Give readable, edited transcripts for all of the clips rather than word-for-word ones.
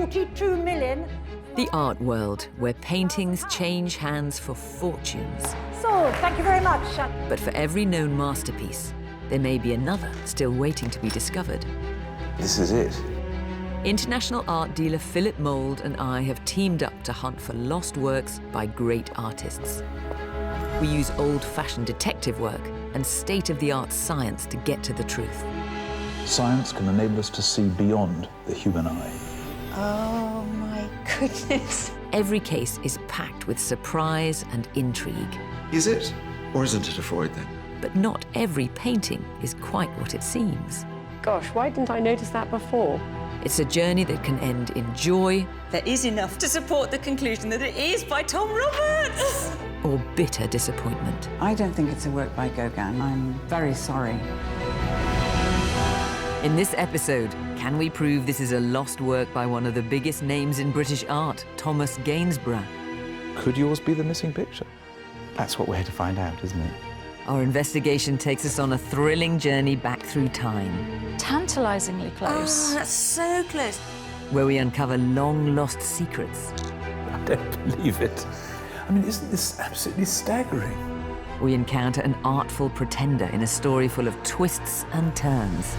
42 million. The art world, where paintings change hands for fortunes. Sold. Thank you very much. But for every known masterpiece, there may be another still waiting to be discovered. This is it. International art dealer Philip Mould and I have teamed up to hunt for lost works by great artists. We use old-fashioned detective work and state-of-the-art science to get to the truth. Science can enable us to see beyond the human eye. Oh, my goodness. Every case is packed with surprise and intrigue. Is it, or isn't it a Freud, then? But not every painting is quite what it seems. Gosh, why didn't I notice that before? It's a journey that can end in joy. There is enough to support the conclusion that it is by Tom Roberts. Or bitter disappointment. I don't think it's a work by Gauguin. I'm very sorry. In this episode, can we prove this is a lost work by one of the biggest names in British art, Thomas Gainsborough? Could yours be the missing picture? That's what we're here to find out, isn't it? Our investigation takes us on a thrilling journey back through time, Tantalisingly close. Oh, that's so close. where we uncover long-lost secrets. I don't believe it. I mean, isn't this absolutely staggering? We encounter an artful pretender in a story full of twists and turns.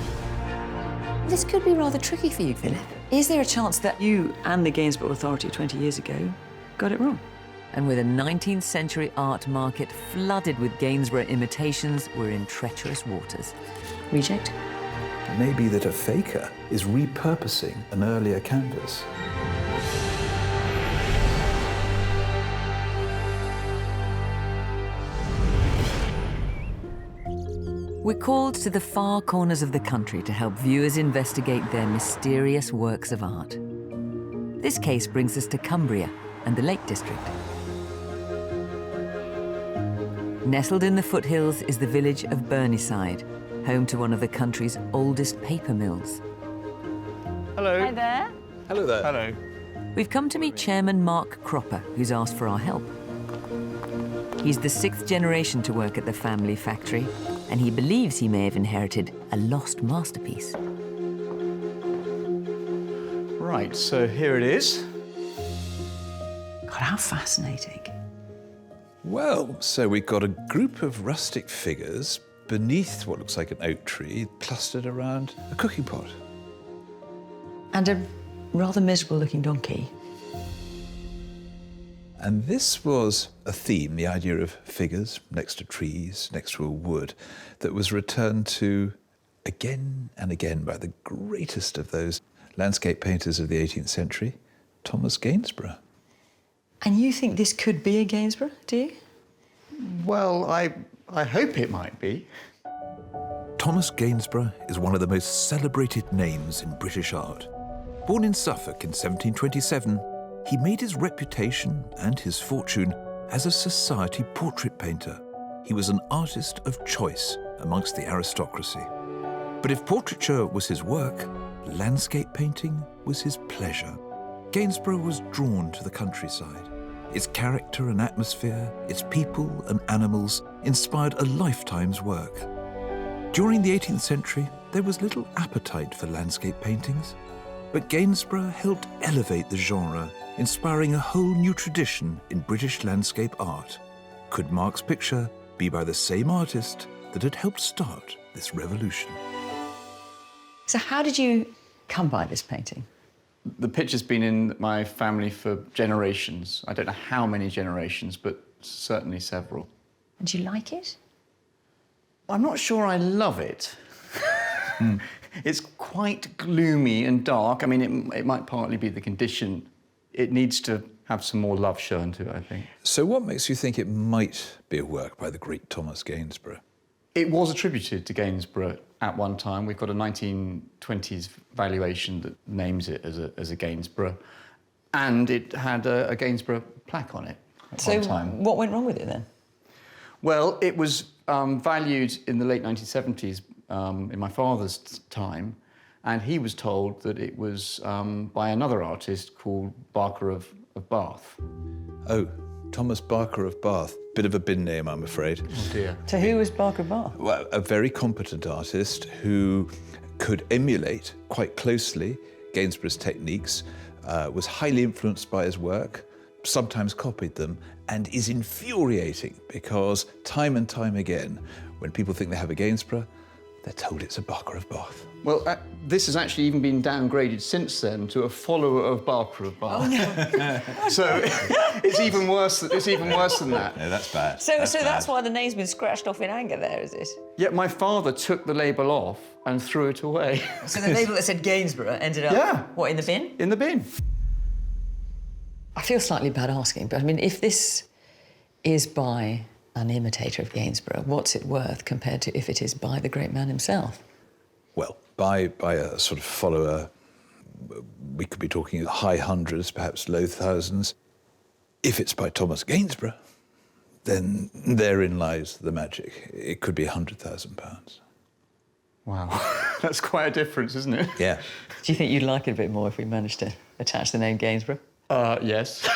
This could be rather tricky for you, Philip. Is there a chance that You and the Gainsborough Authority 20 years ago got it wrong? And with a 19th century art market flooded with Gainsborough imitations, we're in treacherous waters. Reject? It may be that a faker is repurposing an earlier canvas. We're called to the far corners of the country to help viewers investigate their mysterious works of art. This case brings us to Cumbria and the Lake District. Nestled in the foothills is the village of Burneside, home to one of the country's oldest paper mills. Hello. Hi there. Hello there. Hello. We've come to meet Chairman Mark Cropper, who's asked for our help. He's the 6th generation to work at the family factory, and he believes he may have inherited a lost masterpiece. Right, so here it is. God, how fascinating. Well, so we've got a group of rustic figures beneath what looks like an oak tree, clustered around a cooking pot. And a rather miserable-looking donkey. And this was a theme, the idea of figures next to trees, next to a wood, that was returned to again and again by the greatest of those landscape painters of the 18th century, Thomas Gainsborough. And you think this could be a Gainsborough, do you? Well, I hope it might be. Thomas Gainsborough is one of the most celebrated names in British art. Born in Suffolk in 1727, he made his reputation and his fortune as a society portrait painter. He was an artist of choice amongst the aristocracy. But if portraiture was his work, landscape painting was his pleasure. Gainsborough was drawn to the countryside. Its character and atmosphere, its people and animals inspired a lifetime's work. During the 18th century, there was little appetite for landscape paintings, but Gainsborough helped elevate the genre, inspiring a whole new tradition in British landscape art. Could Mark's picture be by the same artist that had helped start this revolution? So how did you come by this painting? The picture's been in my family for generations. I don't know how many generations, but certainly several. And do you like it? I'm not sure I love it. It's quite gloomy and dark. I mean, it might partly be the condition. It needs to have some more love shown to it, I think. So what makes you think it might be a work by the great Thomas Gainsborough? It was attributed to Gainsborough at one time. We've got a 1920s valuation that names it as a Gainsborough. And it had a Gainsborough plaque on it at one time. So what went wrong with it then? Well, it was valued in the late 1970s, in my father's time, and he was told that it was by another artist called Barker of Bath. Oh, Thomas Barker of Bath. Bit of a bin name, I'm afraid. Oh, dear. So who was Barker Bath? Well, a very competent artist who could emulate quite closely Gainsborough's techniques, was highly influenced by his work, sometimes copied them, and is infuriating because time and time again, when people think they have a Gainsborough, they're told it's a Barker of Bath. Well, this has actually even been downgraded since then to a follower of Barker of Bath. Oh, no. So it's even worse. It's even worse than that. No, that's bad. So that's why the name's been scratched off in anger there, is it? Yeah, my father took the label off and threw it away. So the label that said Gainsborough ended up, yeah, what, in the bin? In the bin. I feel slightly bad asking, but I mean, if this is by an imitator of Gainsborough, what's it worth compared to if it is by the great man himself? Well, by a sort of follower, we could be talking high hundreds, perhaps low thousands. If it's by Thomas Gainsborough, then therein lies the magic. It could be £100,000. Wow, that's quite a difference, isn't it? Yeah. Do you think you'd like it a bit more if we managed to attach the name Gainsborough? Yes,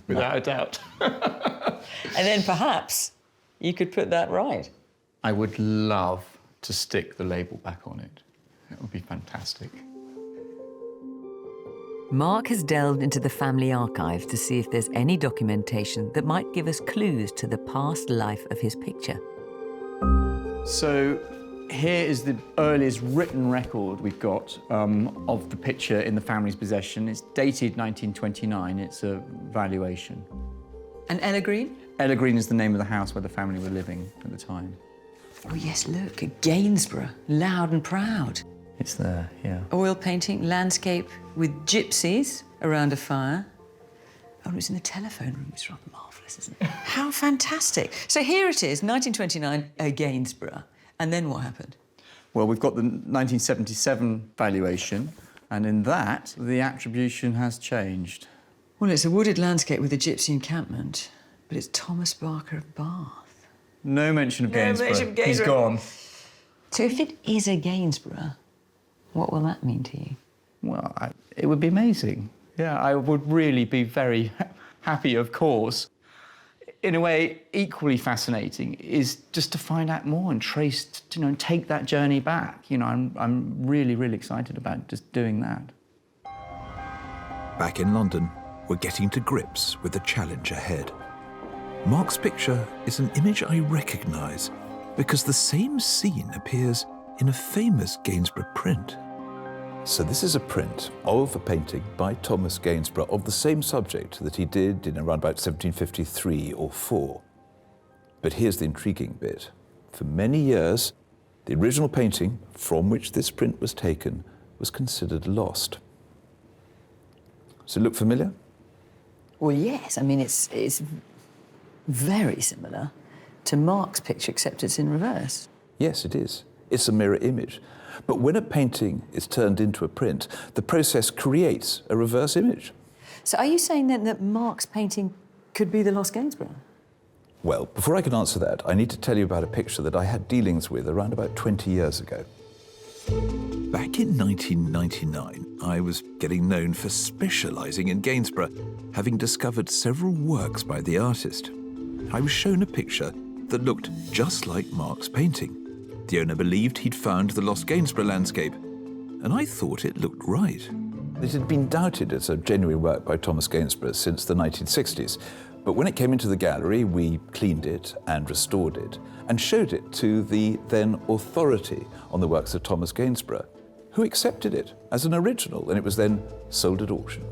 without a doubt. And then perhaps you could put that right. I would love to stick the label back on it. It would be fantastic. Mark has delved into the family archives to see if there's any documentation that might give us clues to the past life of his picture. So here is the earliest written record we've got of the picture in the family's possession. It's dated 1929. It's a valuation. And Ella Green? Ella Green is the name of the house where the family were living at the time. Oh, yes, look, a Gainsborough, loud and proud. It's there, yeah. Oil painting, landscape with gypsies around a fire. Oh, it was in the telephone room. It's rather marvellous, isn't it? How fantastic. So here it is, 1929, a Gainsborough. And then what happened? Well, we've got the 1977 valuation, and in that, the attribution has changed. Well, it's a wooded landscape with a gypsy encampment, but it's Thomas Barker of Bath. No mention of Gainsborough. mention of Gainsborough. He's gone. So if it is a Gainsborough, what will that mean to you? Well, it would be amazing. Yeah, I would really be very happy, of course. In a way, equally fascinating is just to find out more and trace, and take that journey back. I'm really, really excited about just doing that. Back in London, we're getting to grips with the challenge ahead. Mark's picture is an image I recognise because the same scene appears in a famous Gainsborough print. So this is a print of a painting by Thomas Gainsborough of the same subject that he did in around about 1753 or 4. But here's the intriguing bit. For many years, the original painting from which this print was taken was considered lost. Does it look familiar? Well, yes. I mean, it's very similar to Mark's picture, except it's in reverse. Yes, it is. It's a mirror image. But when a painting is turned into a print, the process creates a reverse image. So are you saying then that Mark's painting could be the lost Gainsborough? Well, before I can answer that, I need to tell you about a picture that I had dealings with around about 20 years ago. Back in 1999, I was getting known for specialising in Gainsborough, having discovered several works by the artist. I was shown a picture that looked just like Mark's painting. The owner believed he'd found the lost Gainsborough landscape, and I thought it looked right. It had been doubted as a genuine work by Thomas Gainsborough since the 1960s, but when it came into the gallery, we cleaned it and restored it and showed it to the then authority on the works of Thomas Gainsborough, who accepted it as an original, and it was then sold at auction.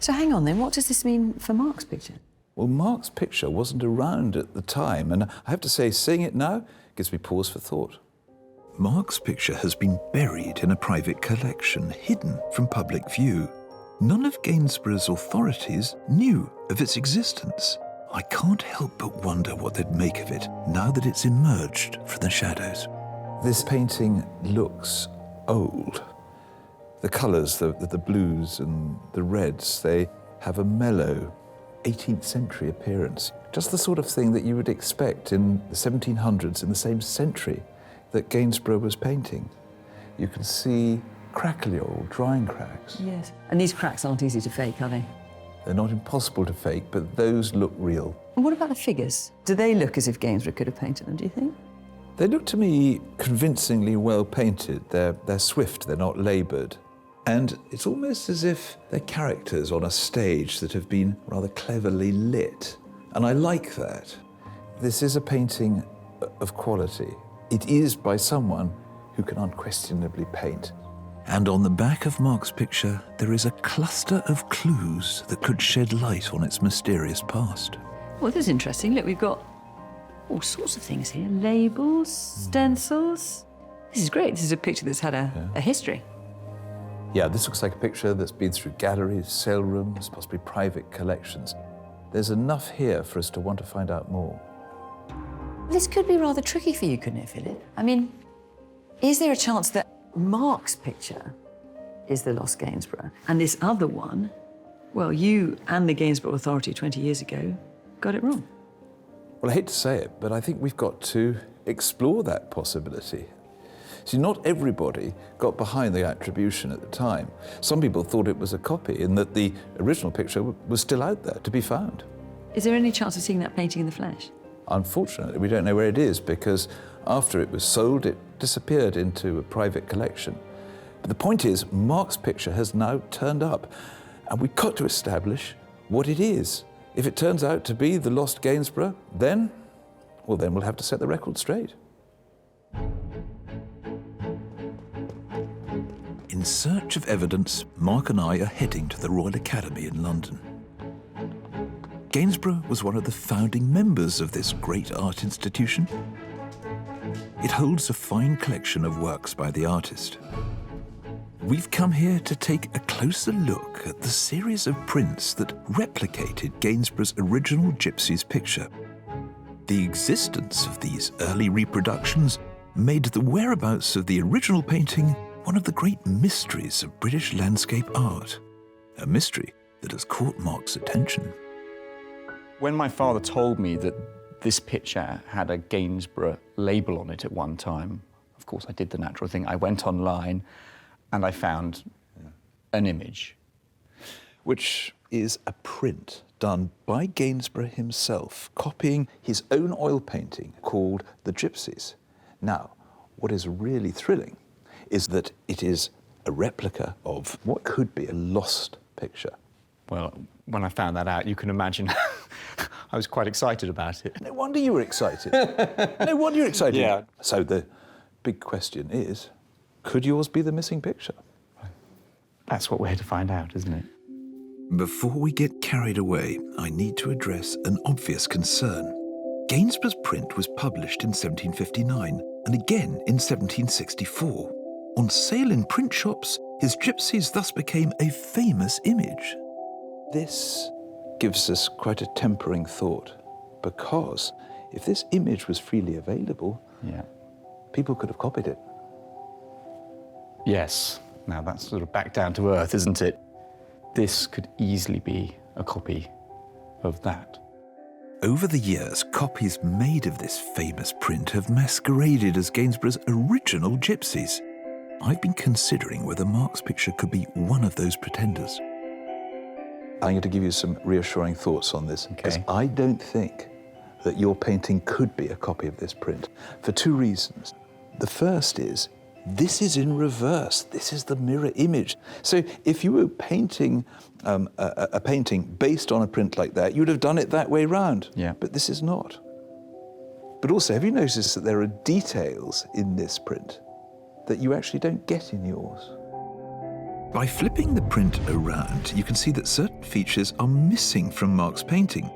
So hang on then, what does this mean for Mark's picture? Well, Mark's picture wasn't around at the time, and I have to say, seeing it now gives me pause for thought. Mark's picture has been buried in a private collection, hidden from public view. None of Gainsborough's authorities knew of its existence. I can't help but wonder what they'd make of it now that it's emerged from the shadows. This painting looks old. The colours, the blues and the reds, they have a mellow 18th century appearance. Just the sort of thing that you would expect in the 1700s, in the same century that Gainsborough was painting. You can see crackly old drying cracks. Yes. And these cracks aren't easy to fake, are they? They're not impossible to fake, but those look real. And what about the figures? Do they look as if Gainsborough could have painted them, do you think? They look to me convincingly well painted. They're swift, they're not laboured. And it's almost as if they're characters on a stage that have been rather cleverly lit. And I like that. This is a painting of quality. It is by someone who can unquestionably paint. And on the back of Mark's picture, there is a cluster of clues that could shed light on its mysterious past. Well, this is interesting. Look, we've got all sorts of things here. Labels, stencils. This is great. This is a picture that's had a history. Yeah, this looks like a picture that's been through galleries, sale rooms, possibly private collections. There's enough here for us to want to find out more. This could be rather tricky for you, couldn't it, Philip? I mean, is there a chance that Mark's picture is the lost Gainsborough, and this other one, well, you and the Gainsborough Authority 20 years ago got it wrong? Well, I hate to say it, but I think we've got to explore that possibility. See, not everybody got behind the attribution at the time. Some people thought it was a copy and that the original picture was still out there to be found. Is there any chance of seeing that painting in the flesh? Unfortunately, we don't know where it is because after it was sold, it disappeared into a private collection. But the point is, Mark's picture has now turned up, and we've got to establish what it is. If it turns out to be the lost Gainsborough, then we'll have to set the record straight. In search of evidence, Mark and I are heading to the Royal Academy in London. Gainsborough was one of the founding members of this great art institution. It holds a fine collection of works by the artist. We've come here to take a closer look at the series of prints that replicated Gainsborough's original Gypsy's picture. The existence of these early reproductions made the whereabouts of the original painting one of the great mysteries of British landscape art, a mystery that has caught Mark's attention. When my father told me that this picture had a Gainsborough label on it at one time, of course I did the natural thing. I went online and I found an image. Which is a print done by Gainsborough himself, copying his own oil painting called The Gypsies. Now, what is really thrilling is that it is a replica of what could be a lost picture. Well, when I found that out, you can imagine I was quite excited about it. No wonder you were excited. No wonder you're excited. Yeah. So the big question is, could yours be the missing picture? That's what we're here to find out, isn't it? Before we get carried away, I need to address an obvious concern. Gainsborough's print was published in 1759 and again in 1764. On sale in print shops, his Gypsies thus became a famous image. This gives us quite a tempering thought, because if this image was freely available, people could have copied it. Yes. Now that's sort of back down to earth, isn't it? This could easily be a copy of that. Over the years, copies made of this famous print have masqueraded as Gainsborough's original Gypsies. I've been considering whether Mark's picture could be one of those pretenders. I'm going to give you some reassuring thoughts on this, because I don't think that your painting could be a copy of this print, for two reasons. The first is, this is in reverse. This is the mirror image. So if you were painting a painting based on a print like that, you'd have done it that way round. Yeah. But this is not. But also, have you noticed that there are details in this print that you actually don't get in yours? By flipping the print around, you can see that certain features are missing from Mark's painting.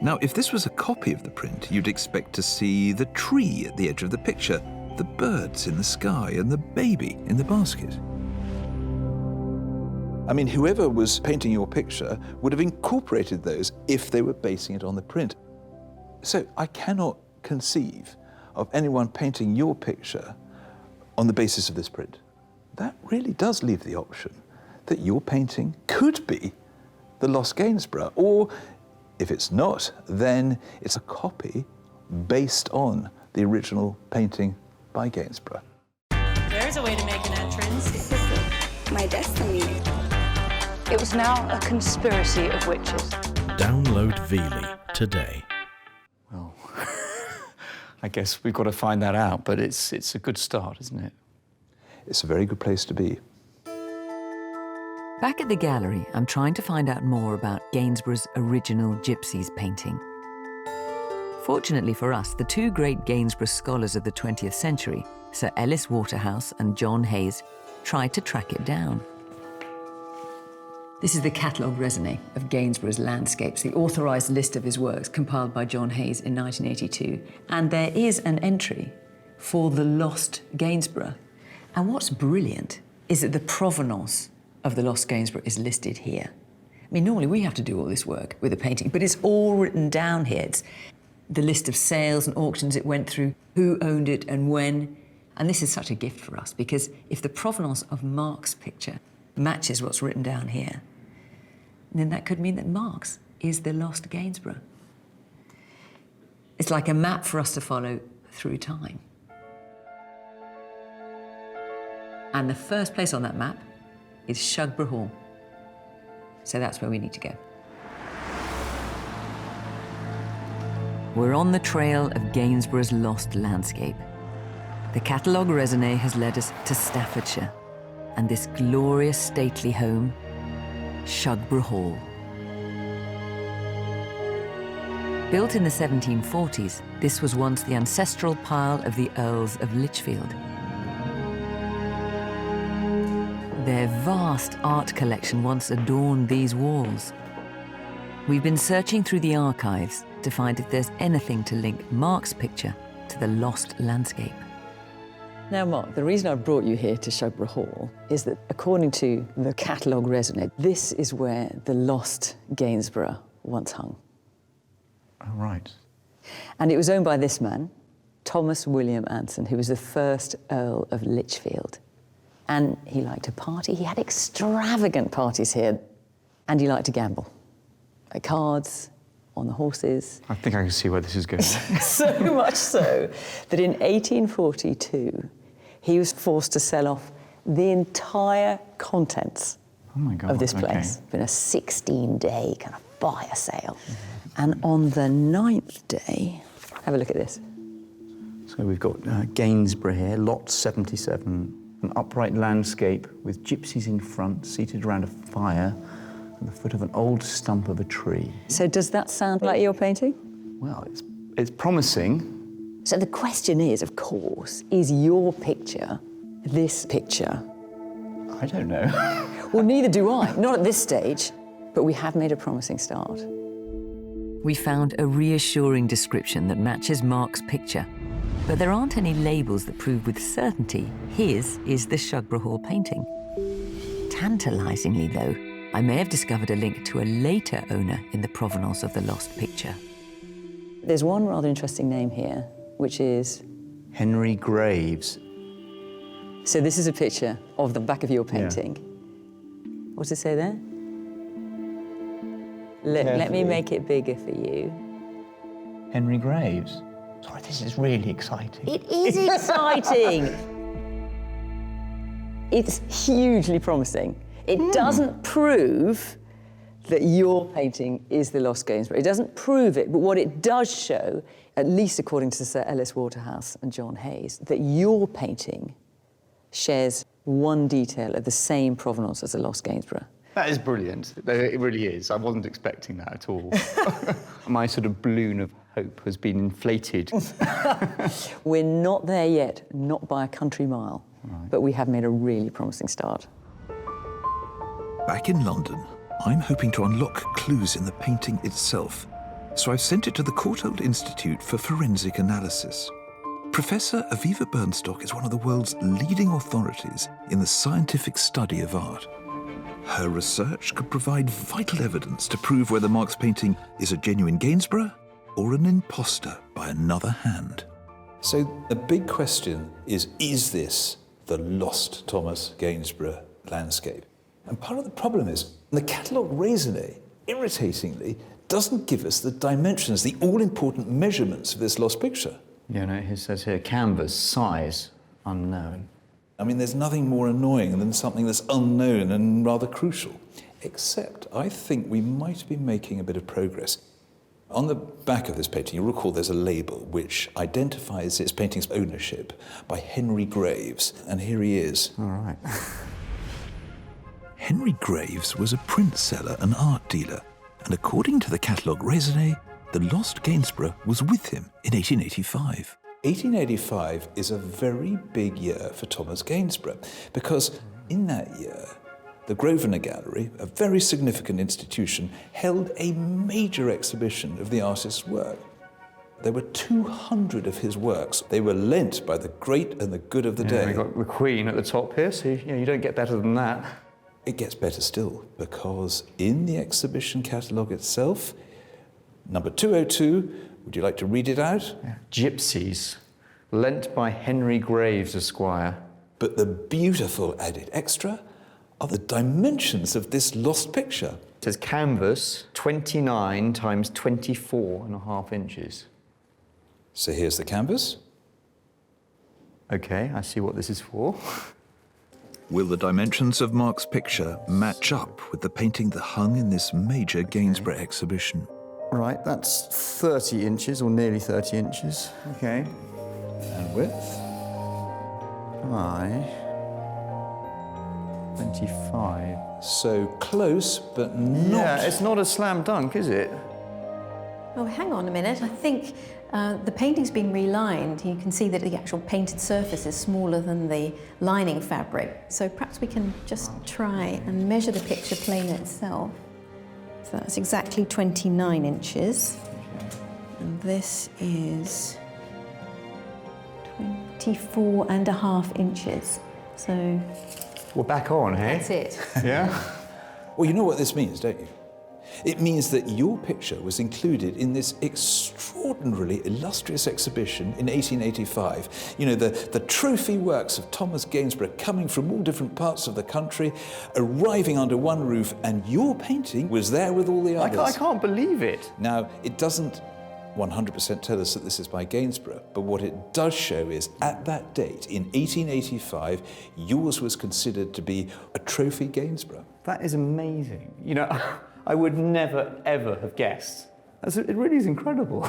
Now, if this was a copy of the print, you'd expect to see the tree at the edge of the picture, the birds in the sky, and the baby in the basket. I mean, whoever was painting your picture would have incorporated those if they were basing it on the print. So I cannot conceive of anyone painting your picture on the basis of this print. That really does leave the option that your painting could be the lost Gainsborough, or if it's not, then it's a copy based on the original painting by Gainsborough. There's a way to make an entrance. This is my destiny. It was now a conspiracy of witches. Download Veely today. Well, I guess we've got to find that out, but it's a good start, isn't it? It's a very good place to be. Back at the gallery, I'm trying to find out more about Gainsborough's original Gypsies painting. Fortunately for us, the two great Gainsborough scholars of the 20th century, Sir Ellis Waterhouse and John Hayes, tried to track it down. This is the catalogue raisonné of Gainsborough's landscapes, the authorised list of his works compiled by John Hayes in 1982. And there is an entry for the lost Gainsborough. And what's brilliant is that the provenance of the lost Gainsborough is listed here. I mean, normally we have to do all this work with a painting, but it's all written down here. It's the list of sales and auctions it went through, who owned it and when. And this is such a gift for us, because if the provenance of Mark's picture matches what's written down here, then that could mean that Mark's is the lost Gainsborough. It's like a map for us to follow through time. And the first place on that map is Shagra Hall. So that's where we need to go. We're on the trail of Gainsborough's lost landscape. The catalogue raisonné has led us to Staffordshire and this glorious stately home, Shagra Hall. Built in the 1740s, this was once the ancestral pile of the Earls of Lichfield. Their vast art collection once adorned these walls. We've been searching through the archives to find if there's anything to link Mark's picture to the lost landscape. Now, Mark, the reason I brought you here to Shagra Hall is that, according to the catalogue raisonné, this is where the lost Gainsborough once hung. Oh, right. And it was owned by this man, Thomas William Anson, who was the first Earl of Lichfield. And he liked to party. He had extravagant parties here. And he liked to gamble. At cards, on the horses. I think I can see where this is going. So much so that in 1842, he was forced to sell off the entire contents of this place. It's been a 16-day kind of fire sale. And on the 9th day, have a look at this. So we've got Gainsborough here, lot 77, an upright landscape with gypsies in front, seated around a fire at the foot of an old stump of a tree. So does that sound like your painting? Well, it's promising. So the question is, of course, is your picture this picture? I don't know. Well, neither do I. Not at this stage, but we have made a promising start. We found a reassuring description that matches Mark's picture, but there aren't any labels that prove with certainty his is the Shagra Hall painting. Tantalisingly, though, I may have discovered a link to a later owner in the provenance of the lost picture. There's one rather interesting name here, which is... Henry Graves. So this is a picture of the back of your painting. Yeah. What does it say there? Look, let me make it bigger for you. Henry Graves. Sorry, this is really exciting. It is exciting. It's hugely promising. It doesn't prove that your painting is the lost Gainsborough. It doesn't prove it, but what it does show, at least according to Sir Ellis Waterhouse and John Hayes, that your painting shares one detail of the same provenance as the lost Gainsborough. That is brilliant. It really is. I wasn't expecting that at all. My sort of balloon of hope has been inflated. We're not there yet, not by a country mile, but we have made a really promising start. Back in London, I'm hoping to unlock clues in the painting itself, so I've sent it to the Courthold Institute for forensic analysis. Professor Aviva Bernstock is one of the world's leading authorities in the scientific study of art. Her research could provide vital evidence to prove whether Mark's painting is a genuine Gainsborough or an imposter by another hand. So the big question is this the lost Thomas Gainsborough landscape? And part of the problem is the catalogue raisonné, irritatingly, doesn't give us the dimensions, the all-important measurements of this lost picture. Yeah, no, it says here, canvas, size, unknown. I mean, there's nothing more annoying than something that's unknown and rather crucial. Except I think we might be making a bit of progress. On the back of this painting, you'll recall there's a label which identifies its painting's ownership by Henry Graves, and here he is. All right. Henry Graves was a print seller and art dealer, and according to the catalogue raisonné, the lost Gainsborough was with him in 1885. 1885 is a very big year for Thomas Gainsborough, because in that year, the Grosvenor Gallery, a very significant institution, held a major exhibition of the artist's work. There were 200 of his works. They were lent by the great and the good of the day. We've got the Queen at the top here, so you don't get better than that. It gets better still, because in the exhibition catalogue itself, number 202, would you like to read it out? Yeah. Gypsies, lent by Henry Graves, Esquire. But the beautiful added extra are the dimensions of this lost picture. It says canvas, 29 times 24.5 inches. So here's the canvas. OK, I see what this is for. Will the dimensions of Mark's picture match up with the painting that hung in this major Gainsborough exhibition? Right, that's 30 inches, or nearly 30 inches. OK. And width? By 25. So close, but not... Yeah, it's not a slam dunk, is it? Oh, hang on a minute. I think the painting's been relined. You can see that the actual painted surface is smaller than the lining fabric. So perhaps we can just try and measure the picture plane itself. So that's exactly 29 inches. And this is 24.5 inches. So... We're back on, hey? That's it. Yeah? Well, you know what this means, don't you? It means that your picture was included in this extraordinarily illustrious exhibition in 1885. You know, the trophy works of Thomas Gainsborough coming from all different parts of the country, arriving under one roof, and your painting was there with all the others. I can't believe it. Now, it doesn't 100% tell us that this is by Gainsborough, but what it does show is, at that date, in 1885, yours was considered to be a trophy Gainsborough. That is amazing. You know, I would never, ever have guessed. It really is incredible.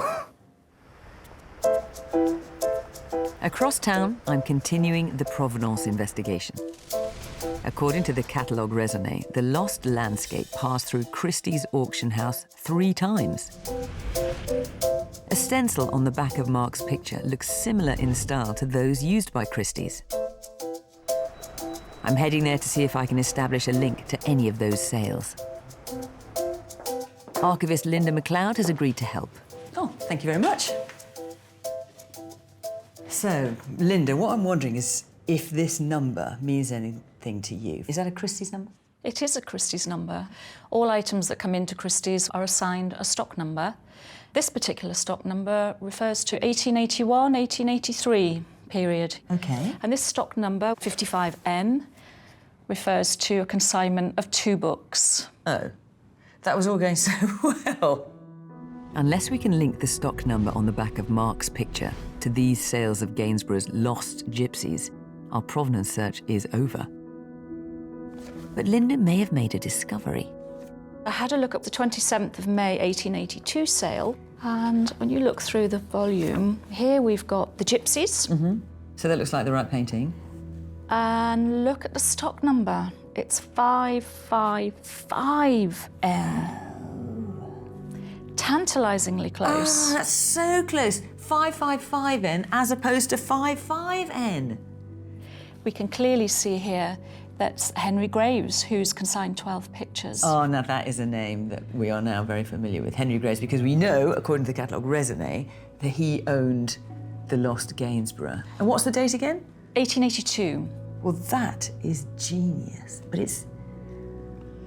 Across town, I'm continuing the provenance investigation. According to the catalogue raisonné, the lost landscape passed through Christie's auction house 3 times. A stencil on the back of Mark's picture looks similar in style to those used by Christie's. I'm heading there to see if I can establish a link to any of those sales. Archivist Linda McLeod has agreed to help. Oh, thank you very much. So, Linda, what I'm wondering is if this number means anything to you. Is that a Christie's number? It is a Christie's number. All items that come into Christie's are assigned a stock number. This particular stock number refers to 1881, 1883 period. OK. And this stock number, 55N, refers to a consignment of 2 books. Oh, that was all going so well. Unless we can link the stock number on the back of Mark's picture to these sales of Gainsborough's lost gypsies, our provenance search is over. But Linda may have made a discovery. I had a look at the 27th of May 1882 sale, and when you look through the volume, here we've got the gypsies. Mm-hmm. So that looks like the right painting. And look at the stock number. It's 555N. Tantalisingly close. Oh, that's so close. 555N as opposed to 55N. We can clearly see here that's Henry Graves, who's consigned 12 pictures. Oh, now that is a name that we are now very familiar with, Henry Graves, because we know, according to the catalogue raisonné, that he owned the lost Gainsborough. And what's the date again? 1882. Well, that is genius, but it's...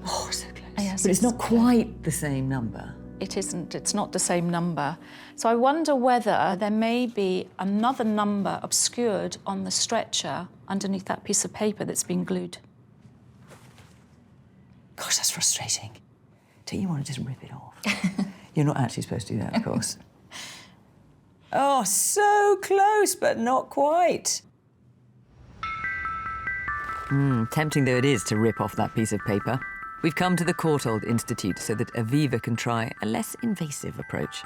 Oh, so close. Yes, but it's not quite the same number. It isn't. It's not the same number. So I wonder whether there may be another number obscured on the stretcher underneath that piece of paper that's been glued. Gosh, that's frustrating. Don't you want to just rip it off? You're not actually supposed to do that, of course. Oh, so close, but not quite. Tempting though it is to rip off that piece of paper, we've come to the Courthold Institute so that Aviva can try a less invasive approach.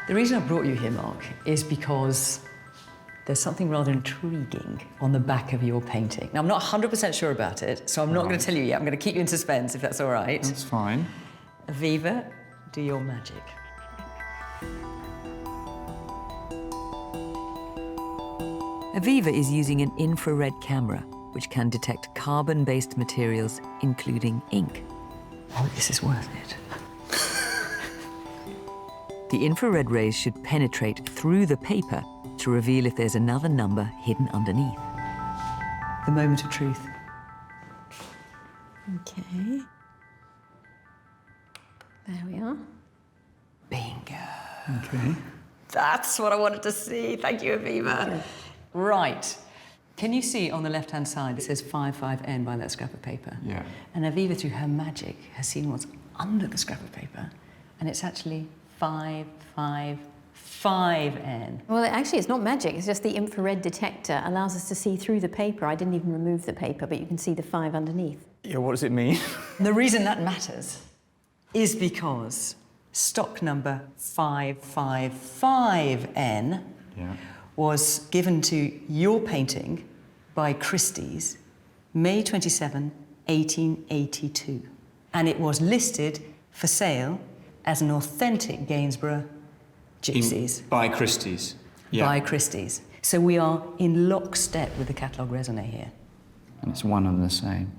The reason I brought you here, Mark, is because there's something rather intriguing on the back of your painting. Now, I'm not 100% sure about it, so I'm not going to tell you yet. I'm going to keep you in suspense, if that's all right. That's fine. Aviva, do your magic. Aviva is using an infrared camera, which can detect carbon-based materials, including ink. Oh, this is worth it. The infrared rays should penetrate through the paper to reveal if there's another number hidden underneath. The moment of truth. Okay. There we are. Bingo. Okay. That's what I wanted to see. Thank you, Aviva. Right. Can you see on the left-hand side, it says 55N by that scrap of paper? Yeah. And Aviva, through her magic, has seen what's under the scrap of paper, and it's actually 555N. Well, actually, it's not magic. It's just the infrared detector allows us to see through the paper. I didn't even remove the paper, but you can see the 5 underneath. Yeah, what does it mean? The reason that matters is because stock number 555N was given to your painting by Christie's May 27, 1882. And it was listed for sale as an authentic Gainsborough Gypsies. By Christie's. Yeah. By Christie's. So we are in lockstep with the catalogue raisonné here. And it's one and the same.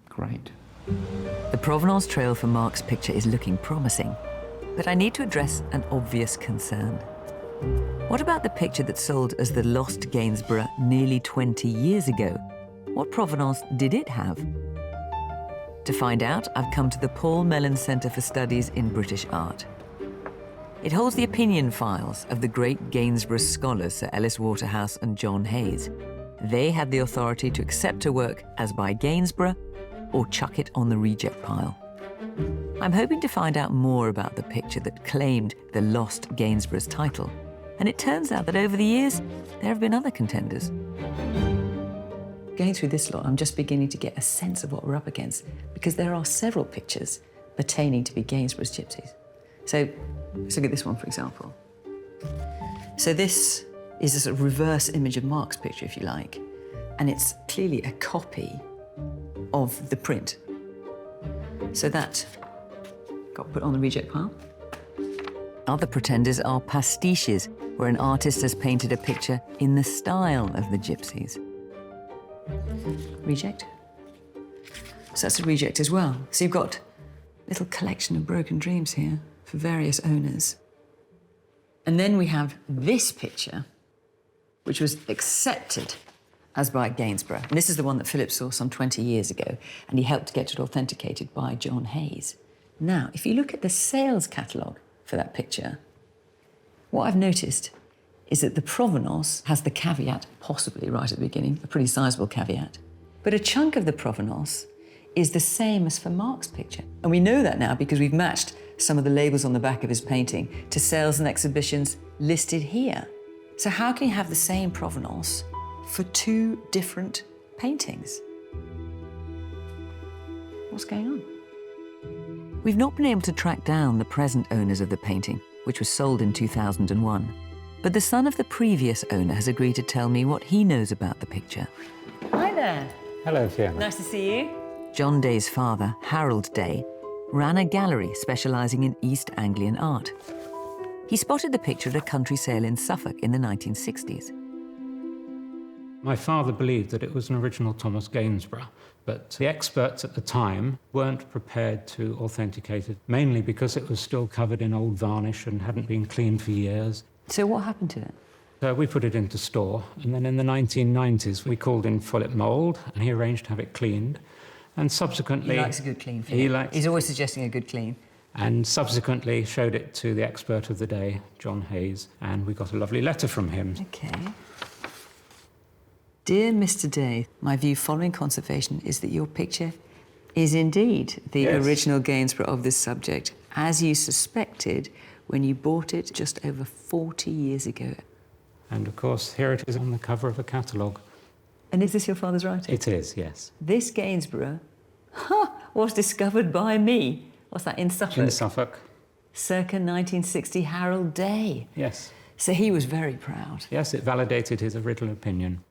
Great. The provenance trail for Mark's picture is looking promising, but I need to address an obvious concern. What about the picture that sold as the Lost Gainsborough nearly 20 years ago? What provenance did it have? To find out, I've come to the Paul Mellon Centre for Studies in British Art. It holds the opinion files of the great Gainsborough scholars Sir Ellis Waterhouse and John Hayes. They had the authority to accept a work as by Gainsborough or chuck it on the reject pile. I'm hoping to find out more about the picture that claimed the Lost Gainsborough's title. And it turns out that over the years, there have been other contenders. Going through this lot, I'm just beginning to get a sense of what we're up against, because there are several pictures pertaining to be Gainsborough's Gypsies. So let's look at this one, for example. So this is a sort of reverse image of Mark's picture, if you like, and it's clearly a copy of the print. So that got put on the reject pile. Other pretenders are pastiches, where an artist has painted a picture in the style of the Gypsies. Reject. So that's a reject as well. So you've got a little collection of broken dreams here for various owners. And then we have this picture, which was accepted as by Gainsborough. And this is the one that Philip saw some 20 years ago, and he helped get it authenticated by John Hayes. Now, if you look at the sales catalogue for that picture, what I've noticed is that the provenance has the caveat, possibly right at the beginning, a pretty sizable caveat. But a chunk of the provenance is the same as for Mark's picture. And we know that now because we've matched some of the labels on the back of his painting to sales and exhibitions listed here. So how can you have the same provenance for two different paintings? What's going on? We've not been able to track down the present owners of the painting, which was sold in 2001. But the son of the previous owner has agreed to tell me what he knows about the picture. Hi there. Hello, Fiona. Nice to see you. John Day's father, Harold Day, ran a gallery specialising in East Anglian art. He spotted the picture at a country sale in Suffolk in the 1960s. My father believed that it was an original Thomas Gainsborough, but the experts at the time weren't prepared to authenticate it, mainly because it was still covered in old varnish and hadn't been cleaned for years. So what happened to it? We put it into store, and then in the 1990s we called in Philip Mould, and he arranged to have it cleaned. And subsequently... He likes a good clean, Philip. He's always suggesting a good clean. And subsequently showed it to the expert of the day, John Hayes, and we got a lovely letter from him. OK. Dear Mr. Day, my view following conservation is that your picture is indeed the original Gainsborough of this subject, as you suspected when you bought it just over 40 years ago. And of course, here it is on the cover of a catalogue. And is this your father's writing? It is, yes. This Gainsborough was discovered by me. What's that, in Suffolk? In Suffolk. Circa 1960, Harold Day. Yes. So he was very proud. Yes, it validated his original opinion.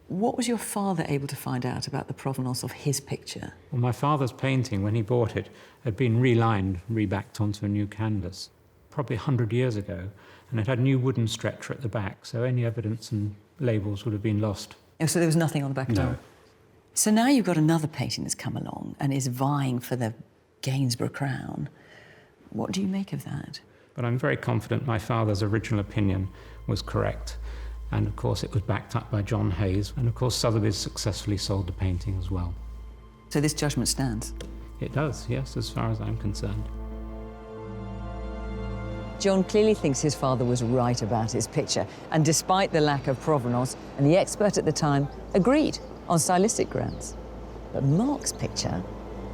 What was your father able to find out about the provenance of his picture? Well, my father's painting, when he bought it, had been relined, rebacked onto a new canvas, probably 100 years ago, and it had a new wooden stretcher at the back, so any evidence and labels would have been lost. Oh, so there was nothing on the back at all? No. So now you've got another painting that's come along and is vying for the Gainsborough crown. What do you make of that? But I'm very confident my father's original opinion was correct. And of course, it was backed up by John Hayes. And of course, Sotheby's successfully sold the painting as well. So this judgment stands? It does, yes, as far as I'm concerned. John clearly thinks his father was right about his picture, and despite the lack of provenance, and the expert at the time agreed on stylistic grounds. But Mark's picture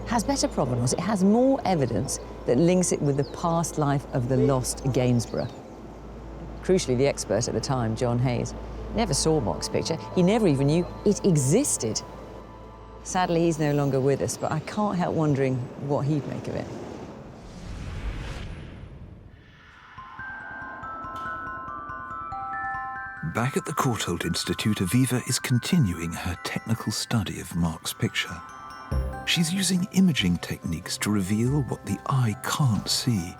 has better provenance. It has more evidence that links it with the past life of the lost Gainsborough. Crucially, the expert at the time, John Hayes, never saw Mark's picture. He never even knew it existed. Sadly, he's no longer with us, but I can't help wondering what he'd make of it. Back at the Courthold Institute, Aviva is continuing her technical study of Mark's picture. She's using imaging techniques to reveal what the eye can't see.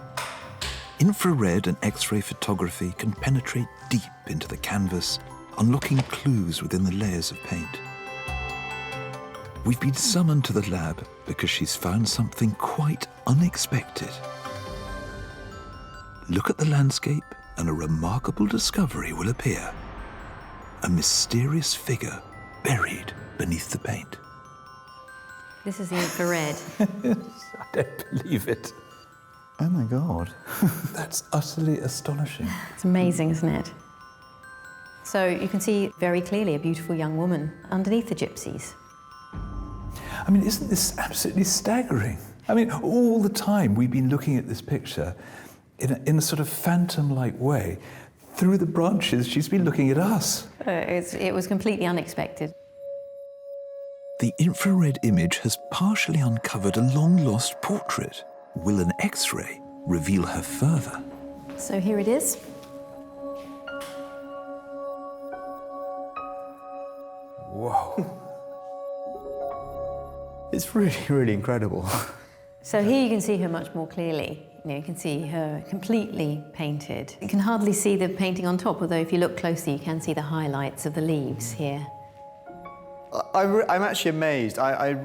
Infrared and X-ray photography can penetrate deep into the canvas, unlocking clues within the layers of paint. We've been summoned to the lab because she's found something quite unexpected. Look at the landscape and a remarkable discovery will appear. A mysterious figure buried beneath the paint. This is the infrared. I don't believe it. Oh my God. That's utterly astonishing. It's amazing, isn't it? So you can see very clearly a beautiful young woman underneath the gypsies. I mean, isn't this absolutely staggering? I mean, all the time we've been looking at this picture in a sort of phantom-like way. Through the branches, she's been looking at us. It was completely unexpected. The infrared image has partially uncovered a long-lost portrait. Will an X-ray reveal her further? So here it is. Whoa. It's really, really incredible. So here you can see her much more clearly. You can see her completely painted. You can hardly see the painting on top, although if you look closely, you can see the highlights of the leaves here. I'm actually amazed. I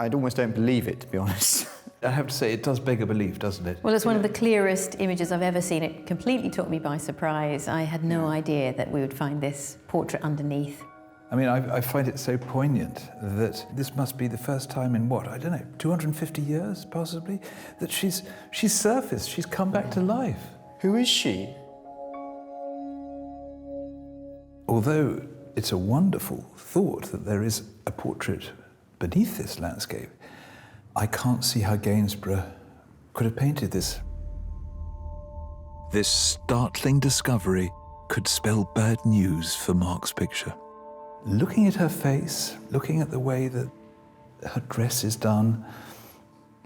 almost don't believe it, to be honest. I have to say, it does beg a belief, doesn't it? Well, it's one of the clearest images I've ever seen. It completely took me by surprise. I had no idea that we would find this portrait underneath. I mean, I find it so poignant that this must be the first time in what, I don't know, 250 years, possibly, that she's surfaced, she's come back to life. Who is she? Although it's a wonderful thought that there is a portrait beneath this landscape, I can't see how Gainsborough could have painted this. This startling discovery could spell bad news for Mark's picture. Looking at her face, looking at the way that her dress is done,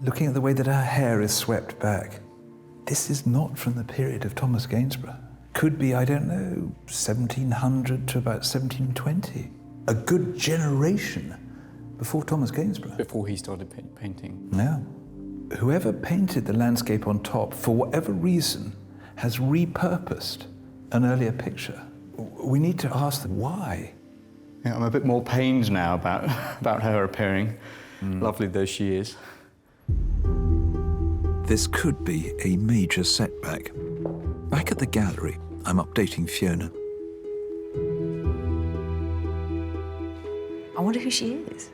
looking at the way that her hair is swept back, this is not from the period of Thomas Gainsborough. Could be, I don't know, 1700 to about 1720. A good generation before Thomas Gainsborough. Before he started painting. No. Whoever painted the landscape on top, for whatever reason, has repurposed an earlier picture. We need to ask them why. Yeah, I'm a bit more pained now about her appearing, lovely though she is. This could be a major setback. Back at the gallery, I'm updating Fiona. I wonder who she is.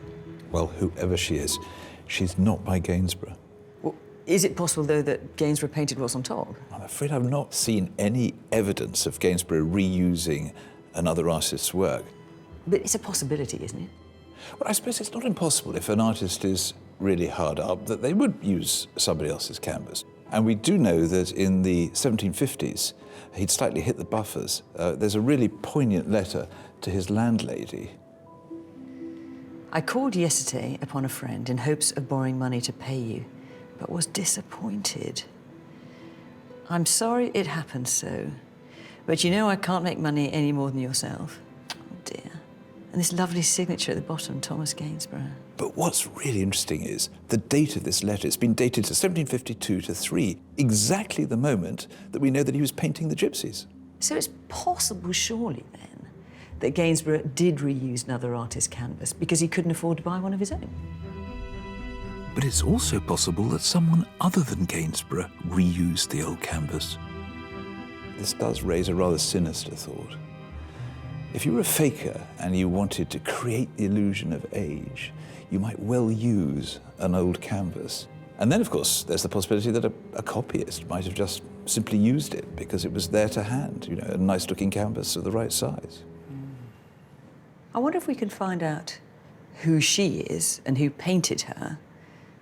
Well, whoever she is, she's not by Gainsborough. Well, is it possible, though, that Gainsborough painted what's on top? I'm afraid I've not seen any evidence of Gainsborough reusing another artist's work. But it's a possibility, isn't it? Well, I suppose it's not impossible if an artist is really hard up that they would use somebody else's canvas. And we do know that in the 1750s, he'd slightly hit the buffers. There's a really poignant letter to his landlady. I called yesterday upon a friend in hopes of borrowing money to pay you, but was disappointed. I'm sorry it happened so, but you know I can't make money any more than yourself. Oh, dear. And this lovely signature at the bottom, Thomas Gainsborough. But what's really interesting is the date of this letter. It's been dated to 1752 to 3, exactly the moment that we know that he was painting the gypsies. So it's possible, surely, then, that Gainsborough did reuse another artist's canvas because he couldn't afford to buy one of his own. But it's also possible that someone other than Gainsborough reused the old canvas. This does raise a rather sinister thought. If you were a faker and you wanted to create the illusion of age, you might well use an old canvas. And then, of course, there's the possibility that a copyist might have just simply used it because it was there to hand, you know, a nice-looking canvas of the right size. I wonder if we can find out who she is and who painted her.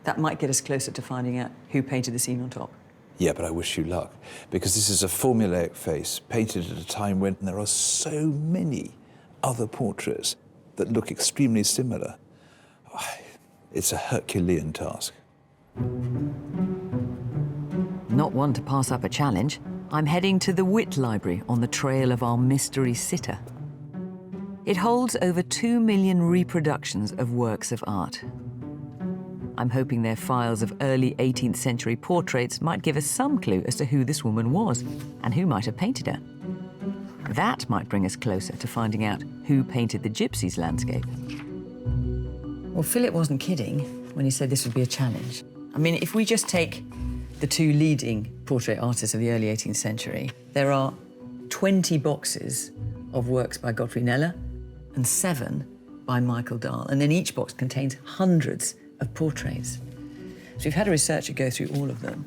That might get us closer to finding out who painted the scene on top. Yeah, but I wish you luck, because this is a formulaic face painted at a time when there are so many other portraits that look extremely similar. It's a Herculean task. Not one to pass up a challenge, I'm heading to the Wit Library on the trail of our mystery sitter. It holds over 2 million reproductions of works of art. I'm hoping their files of early 18th century portraits might give us some clue as to who this woman was and who might have painted her. That might bring us closer to finding out who painted the gypsies' landscape. Well, Philip wasn't kidding when he said this would be a challenge. I mean, if we just take the two leading portrait artists of the early 18th century, there are 20 boxes of works by Godfrey Kneller and 7 by Michael Dahl, and then each box contains hundreds of portraits. So we've had a researcher go through all of them,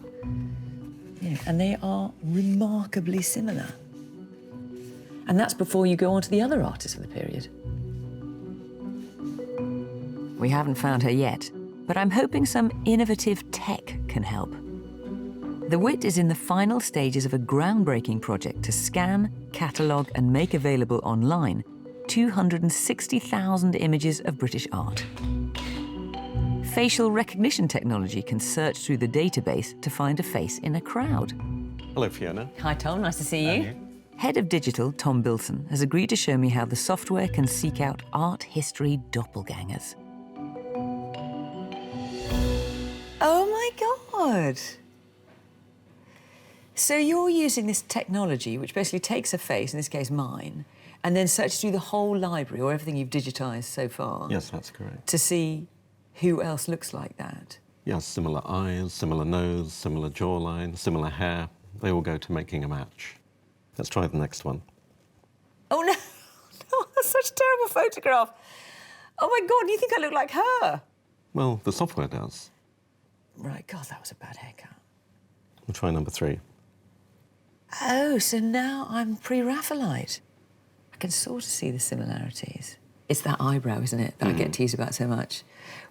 and they are remarkably similar. And that's before you go on to the other artists of the period. We haven't found her yet, but I'm hoping some innovative tech can help. The Wit is in the final stages of a groundbreaking project to scan, catalogue and make available online 260,000 images of British art. Facial recognition technology can search through the database to find a face in a crowd. Hello, Fiona. Hi, Tom. Nice to see you. Head of Digital, Tom Bilson, has agreed to show me how the software can seek out art history doppelgangers. Oh, my God. So you're using this technology, which basically takes a face, in this case mine, and then searches through the whole library, or everything you've digitised so far. Yes, that's correct. To see who else looks like that. Yes, similar eyes, similar nose, similar jawline, similar hair. They all go to making a match. Let's try the next one. Oh, no. No, that's such a terrible photograph. Oh, my God, you think I look like her? Well, the software does. Right, God, that was a bad haircut. We'll try number 3. Oh, so now I'm pre-Raphaelite. I can sort of see the similarities. It's that eyebrow, isn't it, that I get teased about so much.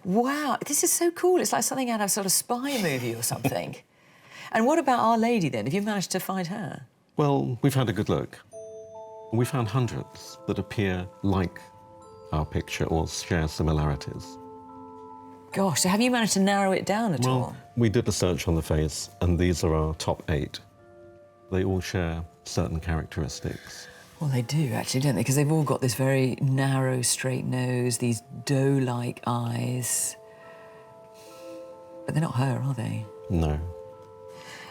Wow, this is so cool. It's like something out of a sort of spy movie or something. And what about Our Lady, then? Have you managed to find her? Well, we've had a good look. We found hundreds that appear like our picture or share similarities. Gosh, so have you managed to narrow it down at all? Well, we did a search on the face, and these are our top 8. They all share certain characteristics. Well, they do, actually, don't they? Because they've all got this very narrow, straight nose, these doe-like eyes. But they're not her, are they? No.